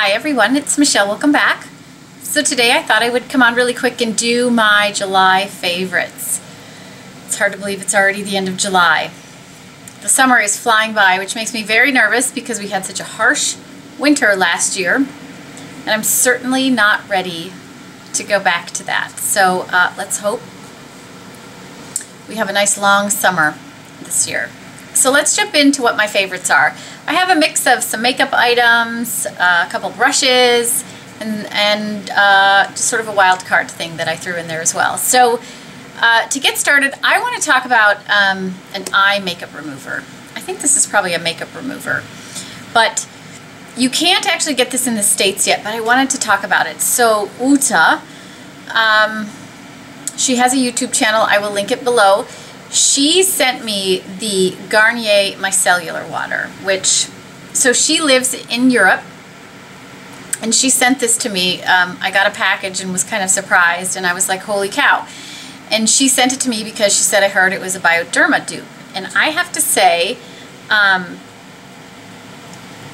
Hi everyone, it's Michelle. Welcome back. So today I thought I would come on really quick and do my July favorites. It's hard to believe it's already the end of July. The summer is flying by, which makes me very nervous because we had such a harsh winter last year, and I'm certainly not ready to go back to that. So let's hope we have a nice long summer this year. So let's jump into what my favorites are. I have a mix of some makeup items, a couple brushes, and just sort of a wild card thing that I threw in there as well. So to get started, I want to talk about an eye makeup remover. I think this is probably a makeup remover, but you can't actually get this in the States yet, but I wanted to talk about it. So Uta, she has a YouTube channel. I will link it below. She sent me the Garnier Micellar Water, so she lives in Europe, and she sent this to me. I got a package and was kind of surprised, and I was like, holy cow. And she sent it to me because she said I heard it was a Bioderma dupe. And I have to say, I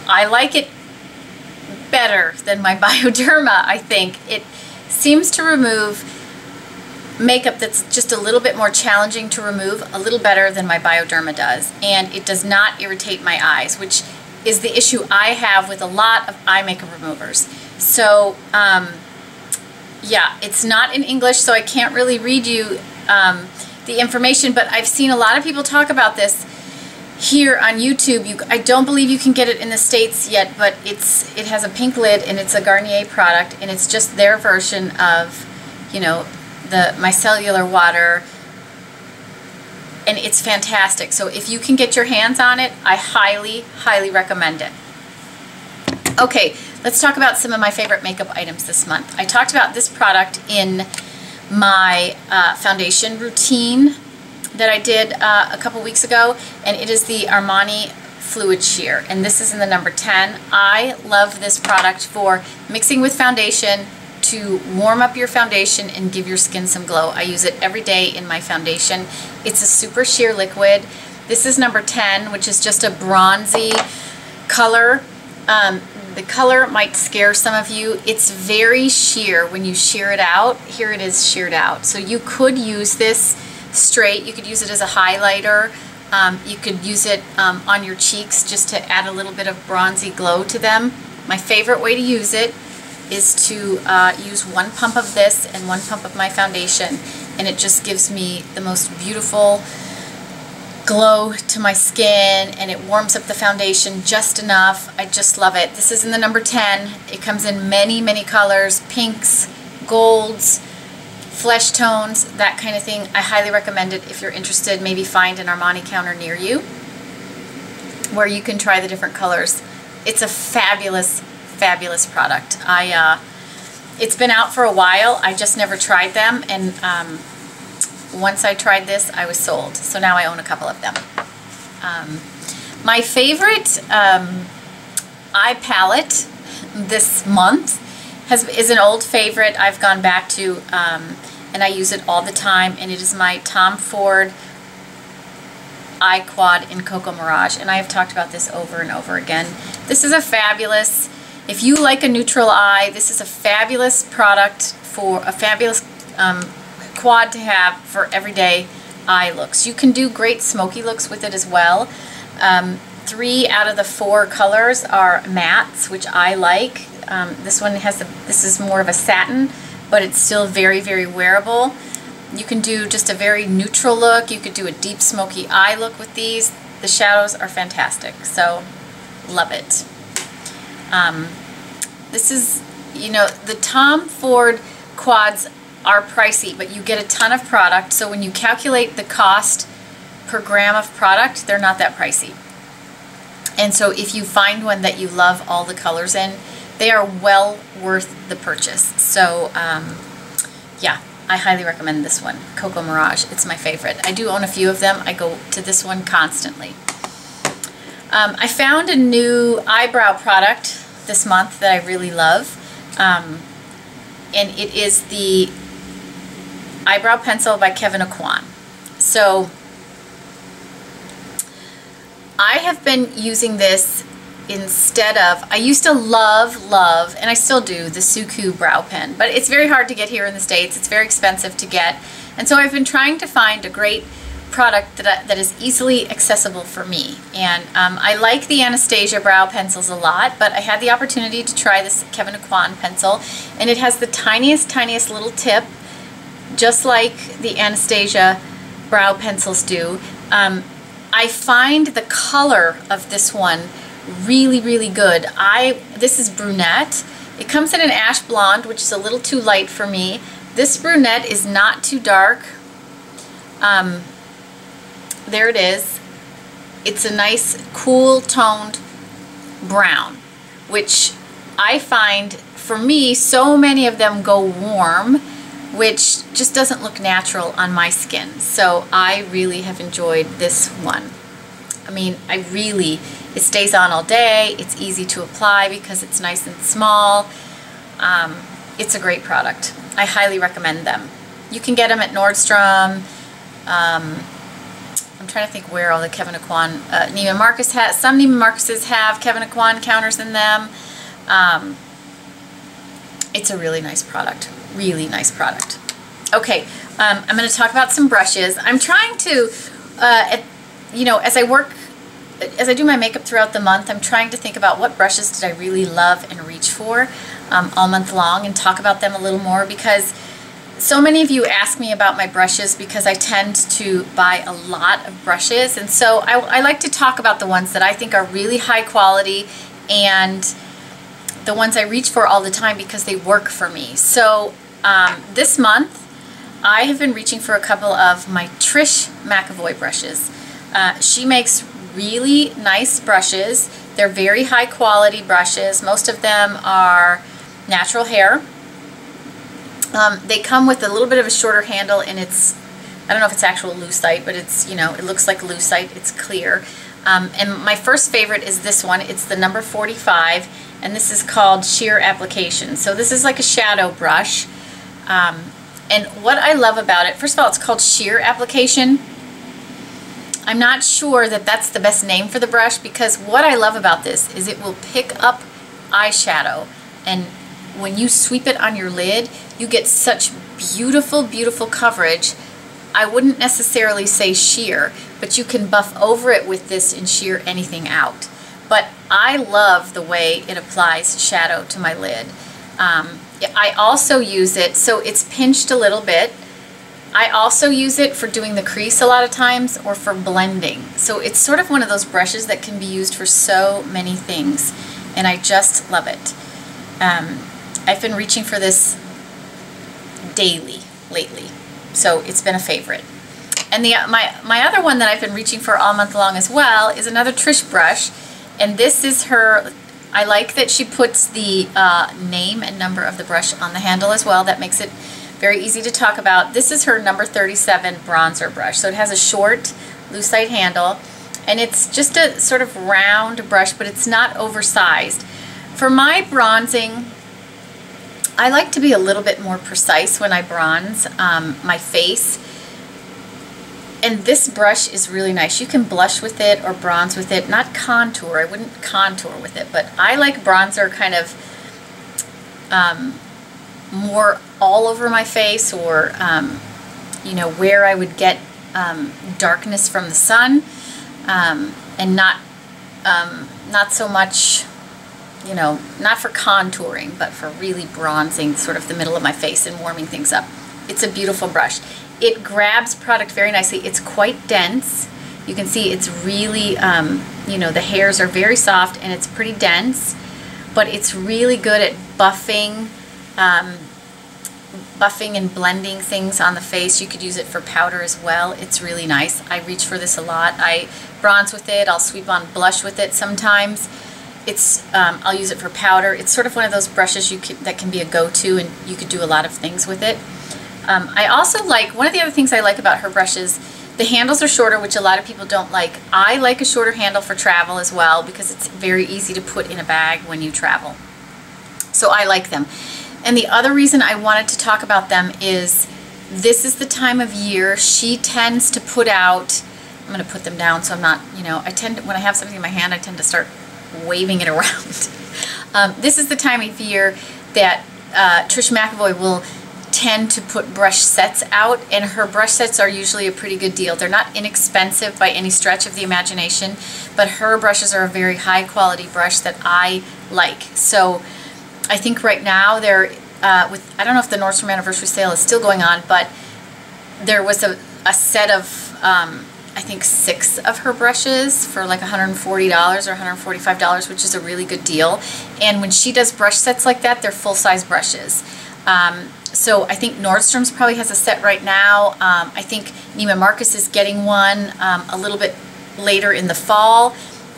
like it better than my Bioderma, I think. It seems to remove makeup that's just a little bit more challenging to remove, a little better than my Bioderma does, and it does not irritate my eyes, which is the issue I have with a lot of eye makeup removers. So yeah, it's not in English, so I can't really read you the information, but I've seen a lot of people talk about this here on YouTube. I don't believe you can get it in the States yet, but it has a pink lid, and it's a Garnier product, and it's just their version of, you know, the micellar water, and it's fantastic. So if you can get your hands on it, I highly recommend it. Okay, let's talk about some of my favorite makeup items this month. I talked about this product in my foundation routine that I did a couple weeks ago, and it is the Armani Fluid Shear, and this is in the number 10. I love this product for mixing with foundation to warm up your foundation and give your skin some glow. I use it every day in my foundation. It's a super sheer liquid. This is number 10, which is just a bronzy color. The color might scare some of you. It's very sheer when you shear it out. Here it is sheared out. So you could use this straight. You could use it as a highlighter. You could use it on your cheeks just to add a little bit of bronzy glow to them. My favorite way to use it is to use one pump of this and one pump of my foundation, and it just gives me the most beautiful glow to my skin, and it warms up the foundation just enough. I just love it. This is in the number 10. It comes in many colors, pinks, golds, flesh tones, that kind of thing. I highly recommend it if you're interested. Maybe find an Armani counter near you where you can try the different colors. It's a fabulous product. It's been out for a while. I just never tried them, and once I tried this, I was sold. So now I own a couple of them. My favorite eye palette this month is an old favorite I've gone back to, and I use it all the time, and it is my Tom Ford Eye Quad in Cocoa Mirage, and I have talked about this over and over again. This is a fabulous, if you like a neutral eye, this is a fabulous product, for a fabulous quad to have for everyday eye looks. You can do great smoky looks with it as well. 3 out of the 4 colors are mattes, which I like. This one this is more of a satin, but it's still very wearable. You can do just a very neutral look. You could do a deep smoky eye look with these. The shadows are fantastic, so love it. This is, you know, the Tom Ford quads are pricey, but you get a ton of product, so when you calculate the cost per gram of product, they're not that pricey. And so if you find one that you love all the colors in, they are well worth the purchase. So yeah, I highly recommend this one, Cocoa Mirage. It's my favorite. I do own a few of them. I go to this one constantly. I found a new eyebrow product this month that I really love, and it is the Eyebrow Pencil by Kevyn Aucoin. So I have been using this instead of, I used to love, and I still do, the Suku brow pen, but it's very hard to get here in the States. It's very expensive to get. And so I've been trying to find a great product that is easily accessible for me. And I like the Anastasia brow pencils a lot, but I had the opportunity to try this Kevyn Aucoin pencil, and it has the tiniest little tip, just like the Anastasia brow pencils do. I find the color of this one really good. This is brunette. It comes in an ash blonde, which is a little too light for me. This brunette is not too dark. There it is. It's a nice cool toned brown, which I find, for me, so many of them go warm, which just doesn't look natural on my skin. So I really have enjoyed this one. I mean, it stays on all day. It's easy to apply because it's nice and small. It's a great product. I highly recommend them. You can get them at Nordstrom. I'm trying to think where all the Kevyn Aucoin, Neiman Marcus has, some Neiman Marcuses have Kevyn Aucoin counters in them. It's a really nice product. Really nice product. Okay, I'm going to talk about some brushes. I'm trying to, you know, as I do my makeup throughout the month, I'm trying to think about what brushes did I really love and reach for all month long, and talk about them a little more, because so many of you ask me about my brushes because I tend to buy a lot of brushes, and so I like to talk about the ones that I think are really high quality and the ones I reach for all the time because they work for me. So this month I have been reaching for a couple of my Trish McEvoy brushes. She makes really nice brushes. They're very high quality brushes. Most of them are natural hair. They come with a little bit of a shorter handle, and it's, I don't know if it's actual lucite, but it's, you know, it looks like lucite. It's clear. And my first favorite is this one. It's the number 45, and this is called Shear Application. So this is like a shadow brush. And what I love about it, first of all, it's called Shear Application. I'm not sure that that's the best name for the brush, because what I love about this is it will pick up eyeshadow, and when you sweep it on your lid, you get such beautiful coverage. I wouldn't necessarily say sheer, but you can buff over it with this and shear anything out. But I love the way it applies shadow to my lid. I also use it, so it's pinched a little bit. I also use it for doing the crease a lot of times, or for blending. So it's sort of one of those brushes that can be used for so many things, and I just love it. I've been reaching for this daily lately, so it's been a favorite. And my other one that I've been reaching for all month long as well is another Trish brush, and this is her. I like that she puts the name and number of the brush on the handle as well. That makes it very easy to talk about. This is her number 37 bronzer brush. So it has a short lucite handle, and it's just a sort of round brush, but it's not oversized. For my bronzing, I like to be a little bit more precise when I bronze my face. And this brush is really nice. You can blush with it or bronze with it, not contour. I wouldn't contour with it, but I like bronzer kind of more all over my face, or you know, where I would get darkness from the sun, and not so much, you know, not for contouring, but for really bronzing sort of the middle of my face and warming things up. It's a beautiful brush. It grabs product very nicely. It's quite dense. You can see it's really, you know, the hairs are very soft and it's pretty dense, but it's really good at buffing and blending things on the face. You could use it for powder as well. It's really nice. I reach for this a lot. I bronze with it. I'll sweep on blush with it sometimes. It's I'll use it for powder. It's sort of one of those brushes that can be a go-to, and you could do a lot of things with it. I also like, one of the other things I like about her brushes, the handles are shorter, which a lot of people don't like. I like a shorter handle for travel as well, because it's very easy to put in a bag when you travel. So I like them. And the other reason I wanted to talk about them is this is the time of year she tends to put out, I'm going to put them down so I'm not, you know, I tend to, when I have something in my hand, I tend to start waving it around. This is the time of year that Trish McEvoy will tend to put brush sets out, and her brush sets are usually a pretty good deal. They're not inexpensive by any stretch of the imagination, but her brushes are a very high quality brush that I like. So I think right now they're with, I don't know if the Nordstrom anniversary sale is still going on, but there was a set of I think 6 of her brushes for like $140 or $145, which is a really good deal. And when she does brush sets like that, they're full-size brushes. So I think Nordstrom's probably has a set right now. I think Neiman Marcus is getting one a little bit later in the fall.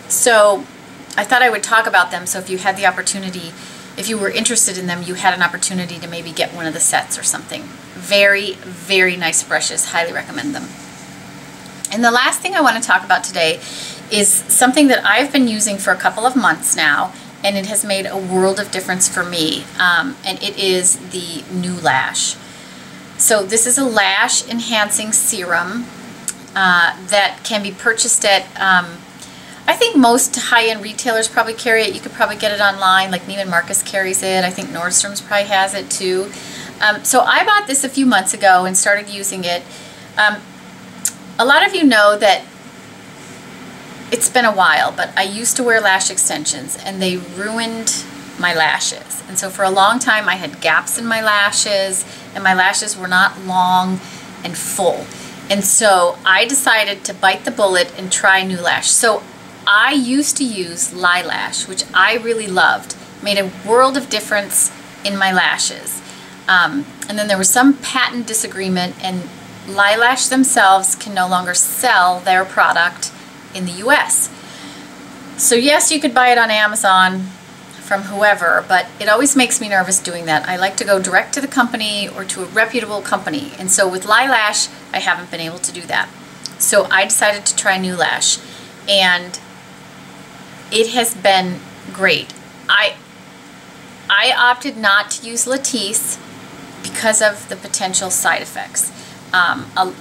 So I thought I would talk about them, so if you had the opportunity, if you were interested in them, you had an opportunity to maybe get one of the sets or something. Very, very nice brushes. Highly recommend them. And the last thing I want to talk about today is something that I've been using for a couple of months now, and it has made a world of difference for me, and it is the Neu-Lash. So this is a lash enhancing serum that can be purchased at, I think most high-end retailers probably carry it. You could probably get it online, like Neiman Marcus carries it. I think Nordstrom's probably has it too. So I bought this a few months ago and started using it. A lot of you know that it's been a while, but I used to wear lash extensions and they ruined my lashes. And so for a long time I had gaps in my lashes, and my lashes were not long and full. And so I decided to bite the bullet and try Neu-Lash. So I used to use Neu-Lash, which I really loved. Made a world of difference in my lashes. And then there was some patent disagreement, and Neu-Lash themselves can no longer sell their product in the US. So yes, you could buy it on Amazon from whoever, but it always makes me nervous doing that. I like to go direct to the company or to a reputable company, and so with Neu-Lash I haven't been able to do that. So I decided to try Neu-Lash, and it has been great. I opted not to use Latisse because of the potential side effects.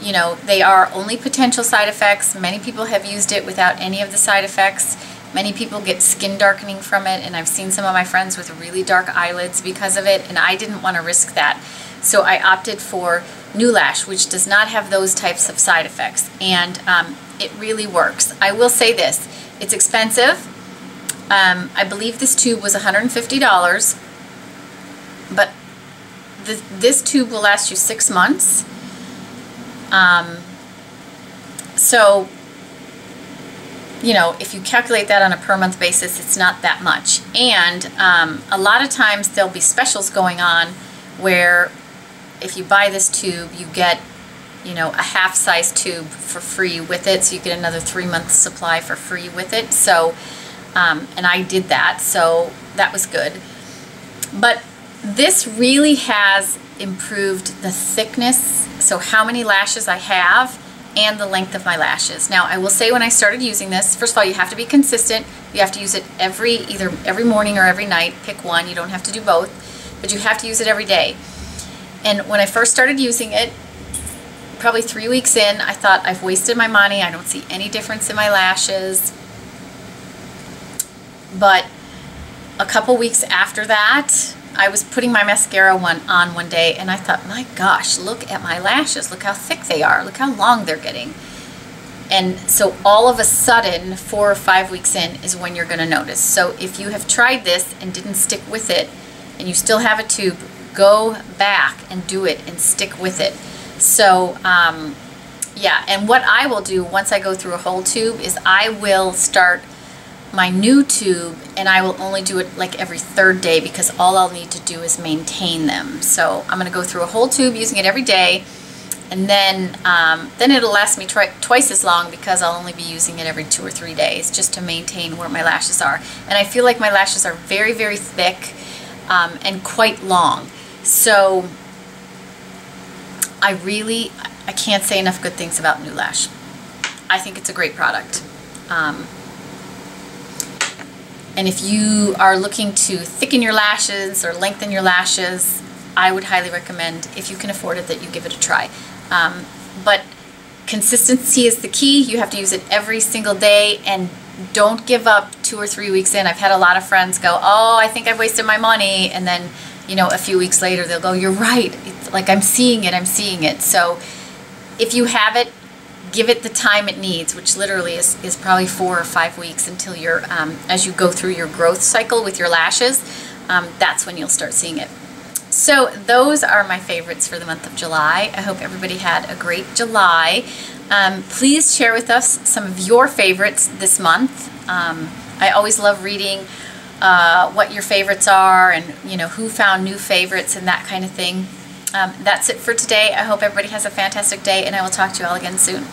You know, they are only potential side effects. Many people have used it without any of the side effects. Many people get skin darkening from it, and I've seen some of my friends with really dark eyelids because of it, and I didn't want to risk that. So I opted for Neu-Lash, which does not have those types of side effects, and it really works. I will say this, it's expensive. I believe this tube was $150, but this tube will last you 6 months. So, you know, if you calculate that on a per month basis, it's not that much. And a lot of times there'll be specials going on where if you buy this tube, you get, you know, a half-size tube for free with it, so you get another 3-month supply for free with it. So, and I did that, so that was good. But this really has improved the thickness, so how many lashes I have, and the length of my lashes. Now I will say, when I started using this, first of all, you have to be consistent. You have to use it either every morning or every night. Pick one, you don't have to do both, but you have to use it every day. And when I first started using it, probably 3 weeks in, I thought, I've wasted my money, I don't see any difference in my lashes. But a couple weeks after that, I was putting my mascara on one day, and I thought, my gosh, look at my lashes. Look how thick they are. Look how long they're getting. And so all of a sudden, 4 or 5 weeks in is when you're going to notice. So if you have tried this and didn't stick with it, and you still have a tube, go back and do it and stick with it. So yeah, and what I will do once I go through a whole tube is I will start my new tube, and I will only do it like every 3rd day, because all I'll need to do is maintain them. So I'm going to go through a whole tube using it every day, and then it'll last me twice as long, because I'll only be using it every 2 or 3 days just to maintain where my lashes are. And I feel like my lashes are very, very thick and quite long. So I can't say enough good things about Neu-Lash. I think it's a great product. And if you are looking to thicken your lashes or lengthen your lashes, I would highly recommend, if you can afford it, that you give it a try. But consistency is the key. You have to use it every single day, and don't give up too 2 or 3 weeks in. I've had a lot of friends go, oh, I think I've wasted my money, and then, you know, a few weeks later they'll go, you're right, it's like I'm seeing it. So if you have it, give it the time it needs, which literally is probably 4 or 5 weeks until you're, as you go through your growth cycle with your lashes, that's when you'll start seeing it. So those are my favorites for the month of July. I hope everybody had a great July. Please share with us some of your favorites this month. I always love reading what your favorites are, and you know, who found new favorites and that kind of thing. That's it for today. I hope everybody has a fantastic day, and I will talk to you all again soon.